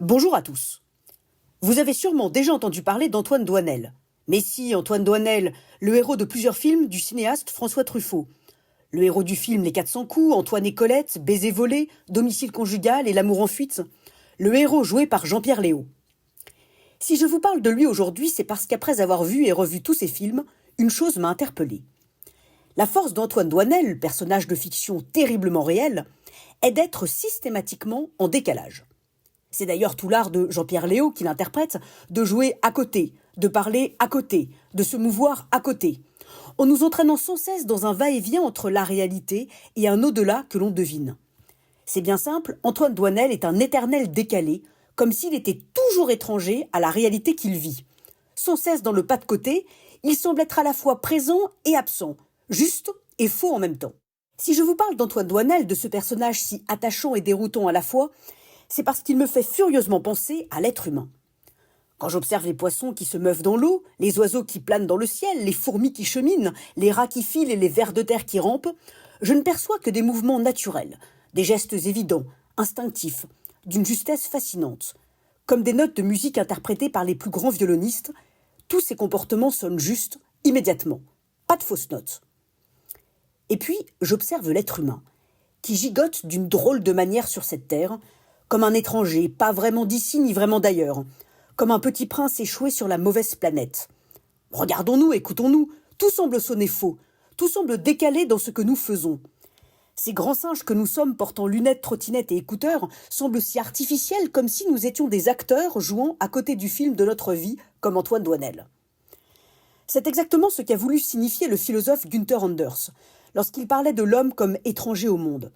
Bonjour à tous. Vous avez sûrement déjà entendu parler d'Antoine Doinel. Mais si, Antoine Doinel, le héros de plusieurs films du cinéaste François Truffaut. Le héros du film Les 400 coups, Antoine et Colette, Baiser volé, Domicile conjugal et L'amour en fuite. Le héros joué par Jean-Pierre Léaud. Si je vous parle de lui aujourd'hui, c'est parce qu'après avoir vu et revu tous ces films, une chose m'a interpellée. La force d'Antoine Doinel, personnage de fiction terriblement réel, est d'être systématiquement en décalage. C'est d'ailleurs tout l'art de Jean-Pierre Léaud qui l'interprète, de jouer à côté, de parler à côté, de se mouvoir à côté, en nous entraînant sans cesse dans un va-et-vient entre la réalité et un au-delà que l'on devine. C'est bien simple, Antoine Doinel est un éternel décalé, comme s'il était toujours étranger à la réalité qu'il vit. Sans cesse dans le pas de côté, il semble être à la fois présent et absent, juste et faux en même temps. Si je vous parle d'Antoine Doinel, de ce personnage si attachant et déroutant à la fois, c'est parce qu'il me fait furieusement penser à l'être humain. Quand j'observe les poissons qui se meuvent dans l'eau, les oiseaux qui planent dans le ciel, les fourmis qui cheminent, les rats qui filent et les vers de terre qui rampent, je ne perçois que des mouvements naturels, des gestes évidents, instinctifs, d'une justesse fascinante. Comme des notes de musique interprétées par les plus grands violonistes, tous ces comportements sonnent justes, immédiatement. Pas de fausses notes. Et puis, j'observe l'être humain, qui gigote d'une drôle de manière sur cette terre, comme un étranger, pas vraiment d'ici ni vraiment d'ailleurs, comme un petit prince échoué sur la mauvaise planète. Regardons-nous, écoutons-nous, tout semble sonner faux, tout semble décalé dans ce que nous faisons. Ces grands singes que nous sommes portant lunettes, trottinettes et écouteurs semblent si artificiels comme si nous étions des acteurs jouant à côté du film de notre vie, comme Antoine Doinel. C'est exactement ce qu'a voulu signifier le philosophe Günther Anders, lorsqu'il parlait de l'homme comme étranger au monde.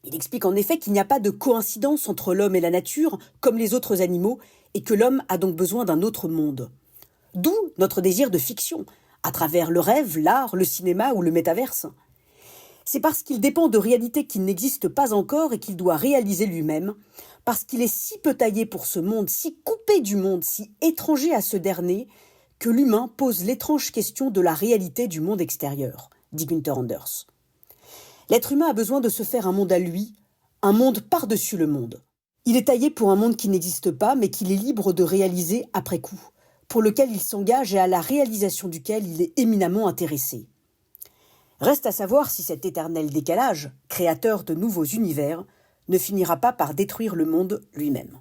Il explique en effet qu'il n'y a pas de coïncidence entre l'homme et la nature, comme les autres animaux, et que l'homme a donc besoin d'un autre monde. D'où notre désir de fiction, à travers le rêve, l'art, le cinéma ou le métaverse. C'est parce qu'il dépend de réalités qui n'existent pas encore et qu'il doit réaliser lui-même, parce qu'il est si peu taillé pour ce monde, si coupé du monde, si étranger à ce dernier, que l'humain pose l'étrange question de la réalité du monde extérieur, dit Günther Anders. L'être humain a besoin de se faire un monde à lui, un monde par-dessus le monde. Il est taillé pour un monde qui n'existe pas, mais qu'il est libre de réaliser après coup, pour lequel il s'engage et à la réalisation duquel il est éminemment intéressé. Reste à savoir si cet éternel décalage, créateur de nouveaux univers, ne finira pas par détruire le monde lui-même.